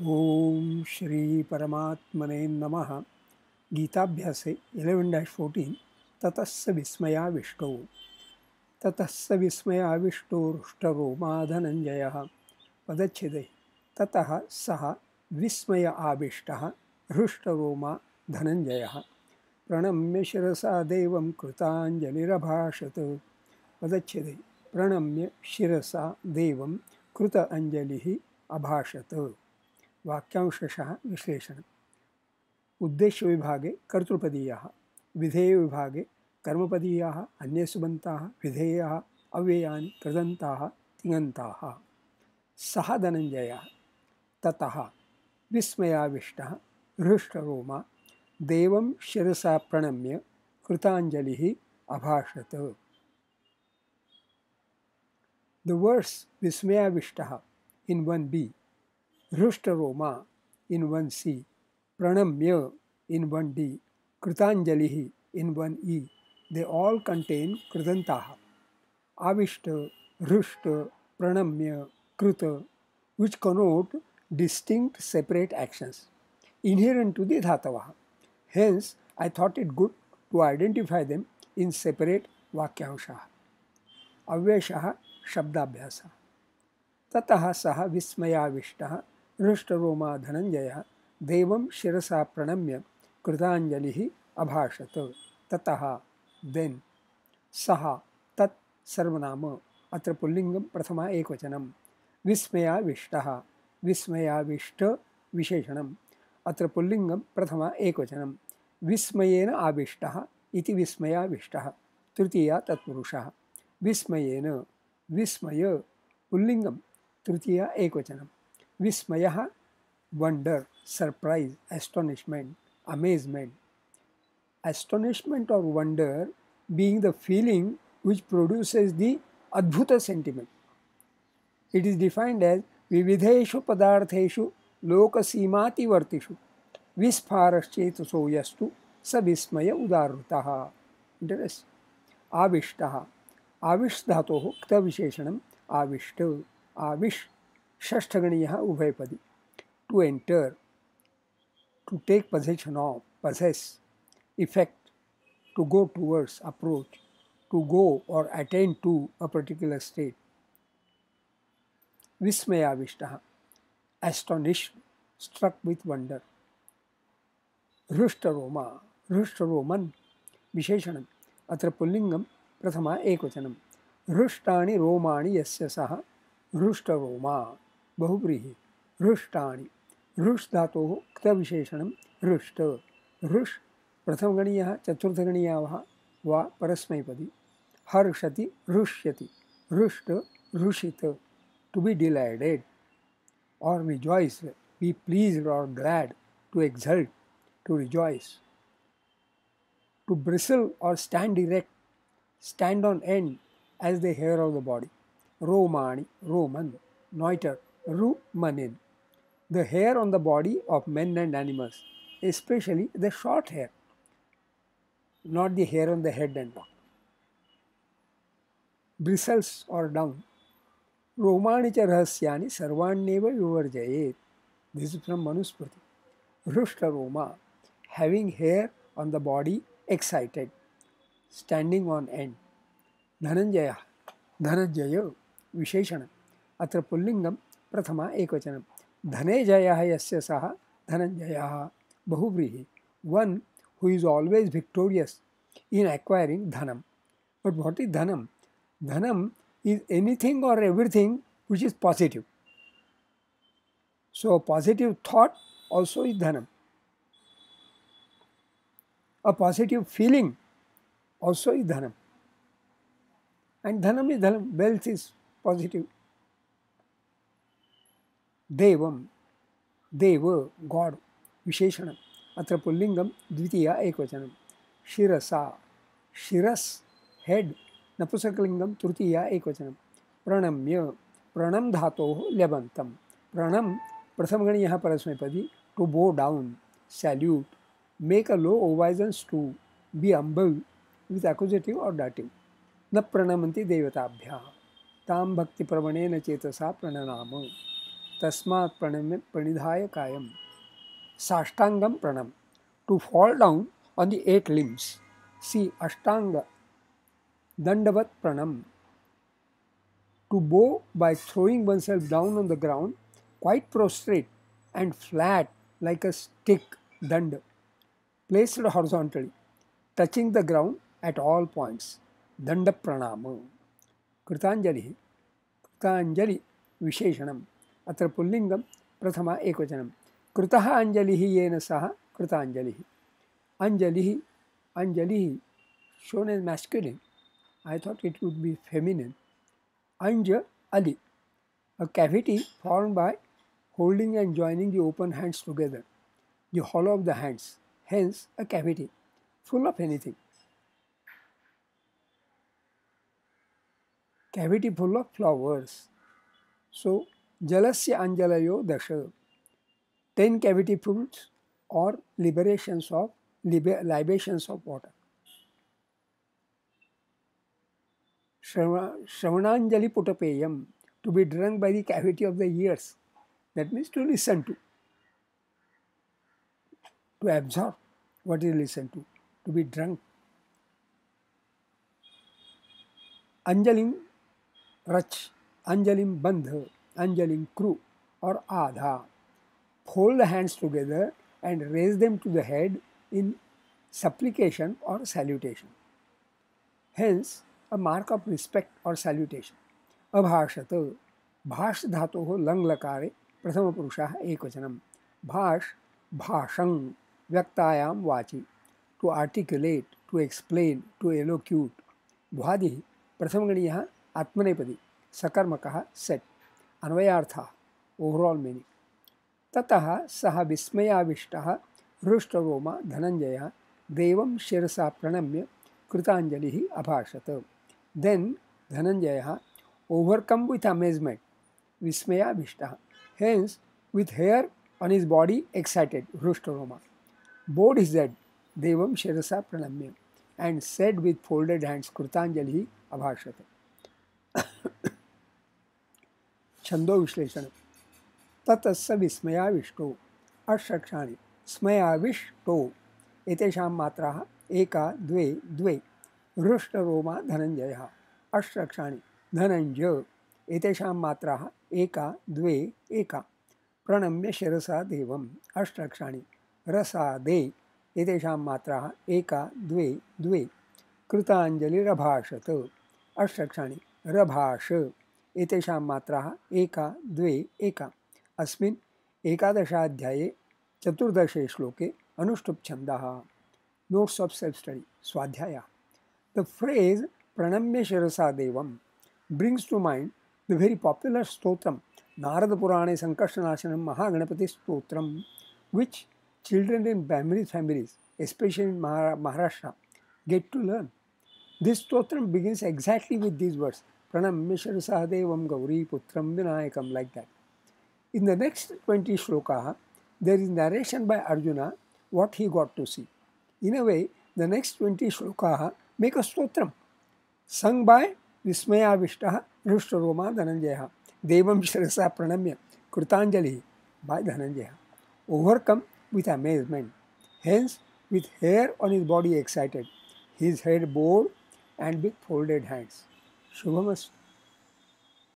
ओम श्री परमात्मने नमः। गीताभ्यासे 11-14 ततस्य विस्मयाविष्टो ततस्य विस्मयाविष्टो हृष्टरोमा धनञ्जयः पदच्छेदे ततः सः विस्मय आविष्टः हृष्टरोमा धनञ्जयः प्रणम्य शिरसा देवं कृताञ्जलिरभाषत। पदच्छेदे प्रणम्य शिरसा देवं कृत अंजलिः अभाषत। वाक्यांशशः विश्लेषणम्। उद्देश्य विभागे कर्तृपदीयाः, विधेय विभागे कर्मपदीयाः अन्ये सुबन्ताः विधेयाः अव्ययानि कृदन्ताः तिङन्ताः। सः धनञ्जयः ततः विस्मयाविष्टः हृष्टरोमा देवं शिरसा प्रणम्य कृताञ्जलिः अभाषत। The words Vismayavishtaha in 1b, Hrushtaroma in 1c, Pranamya in 1d, Kritanjalihi in 1e, they all contain Kritantaha. Avishta, Hrushta, Pranamya, Krita, which connote distinct separate actions inherent to the Dhatavaha. Hence, I thought it good to identify them in separate Vakyanshaha. Avyashaha Shabdabhyasa. ततः सः विस्मयाविष्टः हृष्टरोमा धनञ्जयः देवं शिरसा प्रणम्य कृताञ्जलिः अभाषत। ततः then सः तत् सर्वनाम अत्र पुल्लिङ्गं प्रथमा एकवचनं विस्मयाविष्टः विस्मयाविष्ट विशेषणम् अत्र पुल्लिङ्गं प्रथमा एकवचनं विस्मयेन आविष्टः इति विस्मयाविष्टः तृतीया तत्पुरुषः विस्मयेन विस्मय पुल्लिङ्गं तृतीया एकवचनं विस्मयः wonder, surprise, astonishment, amazement. Astonishment or wonder being the feeling which produces the adbhuta sentiment. It is defined as vividheshu padartheshu lokasimati vartishu vispharaschetuso yastu sa vismaya udarutaha. Interest. Avishtaha. Avish dhatoh kta visheshanam avishta. Avish षष्ठगणीयः उभयपदी. To enter, to take possession of, possess, effect, to go towards, approach, to go or attain to a particular state. Vismayavishtaha, astonished, struck with wonder. Hrushtaroma, Hrushtaroman, Visheshanam, atra pullingam prathama ekvachanam. Hrushtani romani yasya saha Hrushtaroma, बहुव्रीहि. हृष्टानि, हृष् धातोः क्त विशेषणं हृष्ट. हृष् प्रथमगणीयः चतुर्थगणीयः वा परस्मैपदी. हर्षति हृष्यति, हृष्ट हृषित. To be delighted or rejoice, be pleased or glad, to exult, to rejoice. To bristle or stand erect, stand on end as the hair of the body. Romani, Roman, Neuter, Rumanin. The hair on the body of men and animals, especially the short hair, not the hair on the head and back. Bristles or down. Romani cha rahasyani sarvanyeva vivarjayet. This is from Manusmriti. Hrushta Roma, having hair on the body, excited, standing on end. Dhananjaya, Dhananjaya, Visheshana. Atra pullingam prathama ekvachanam. Dhane jayah yasya saha Dhananjayah, bahuvrihi. One who is always victorious in acquiring dhanam. But what is dhanam? Dhanam is anything or everything which is positive. So a positive thought also is dhanam. A positive feeling also is dhanam. And dhanam is dhanam. Wealth is positive. Devam, Deva, God, Visheshanam. Atra pullingam dvitiya ekvachanam. Shirasa, Shiras, head, Napusakalingam trutiya ekvachanam. Pranamya, Pranam dhatoh lyabantam. Pranam, prasamganiyaha parasmepadi, to bow down, salute, make a low obeisance to, be humble with accusative or dative. Na pranamanti devatabhya. Tam bhakti pravanena chetasa prananama. तस्मात् प्रणम्य प्रणिधाय कायम साष्टांगम प्रणम, to fall down on the 8 limbs. See Ashtanga, Dandavat Pranam, to bow by throwing oneself down on the ground, quite prostrate and flat like a stick, danda, placed horizontally, touching the ground at all points. Danda Pranama. Kritanjali. Kritanjali Visheshanam. Atra Pullingam Prathama Ekvachanam. Kritaha Anjalihi Yena Saha Kritanjalihi. Anjalihi. Anjalihi. Shown as masculine. I thought it would be feminine. Anja Ali. A cavity formed by holding and joining the open hands together, the hollow of the hands, hence a cavity, full of anything. Cavity full of flowers. So, Jalasya Anjalayo Dasha, 10 cavity fuls or libations of water. Shravananjali Putapeyam, to be drunk by the cavity of the ears. That means to listen to absorb what is listened to be drunk. Anjalim Rach, Anjalim Bandha, Anjalim Kru or Adha. Fold the hands together and raise them to the head in supplication or salutation. Hence, a mark of respect or salutation. Abhashata, Bhash dhatoho lang lakare, prathama purusha ekvachanam. Bhash, Bhashang, Vyaktayam vachi, to articulate, to explain, to elocute. Bhadi, Prathamganiya Atmanepadi, Sakarmakaha said. Anvayartha, overall meaning. Tataha saha vismayavishtaha Rushtaroma Dhananjaya Devam Shirasa Pranamya Kritanjalihi Abhashata. Then Dhananjaya, overcome with amazement, Vismayavishtaha, hence with hair on his body excited, Rushtaroma, bowed his head, Devam Shirasa Pranamya, and said with folded hands, Kritanjalihi Abhashata. Chando Vishleshana. Tatassa Vismayavishto Ashakshani Smayavishto Etesham Matraha Eka Dve Dve Rushtaroma Dhananjaya Ashakshani Dhananja Etesham Matraha Eka Dve Eka Pranamya Shirasa Devam Ashtakshani Rasa De Etesham Matraha Eka Dve Dve Kritanjali Rabhashata Ashtakshani Rabhasha Etesham Matraha Eka Dve Eka Asmin Ekadashaadhyaye Chaturdashe Shloke Anushtup Chandaha. Notes of self-study. Swadhyaya. The phrase Pranamya Shirasa Devam brings to mind the very popular stotram Narada Purane Sankarshanashanam Mahaganapati Stotram, which children in Brahmini families, especially in Maharashtra, get to learn. This stotram begins exactly with these words, Pranamya Shirasa Devam Gauri Putram Vinayakam, like that. In the next 20 shloka, there is narration by Arjuna what he got to see. In a way, the next 20 shloka make a stotram sung by Vismayavishtaha Rushtaroma Dhananjaya, Devam Shirasa Pranamya Kritanjali by Dhananjaya, overcome with amazement, hence with hair on his body excited, his head bowed and with folded hands. Shubhamastu.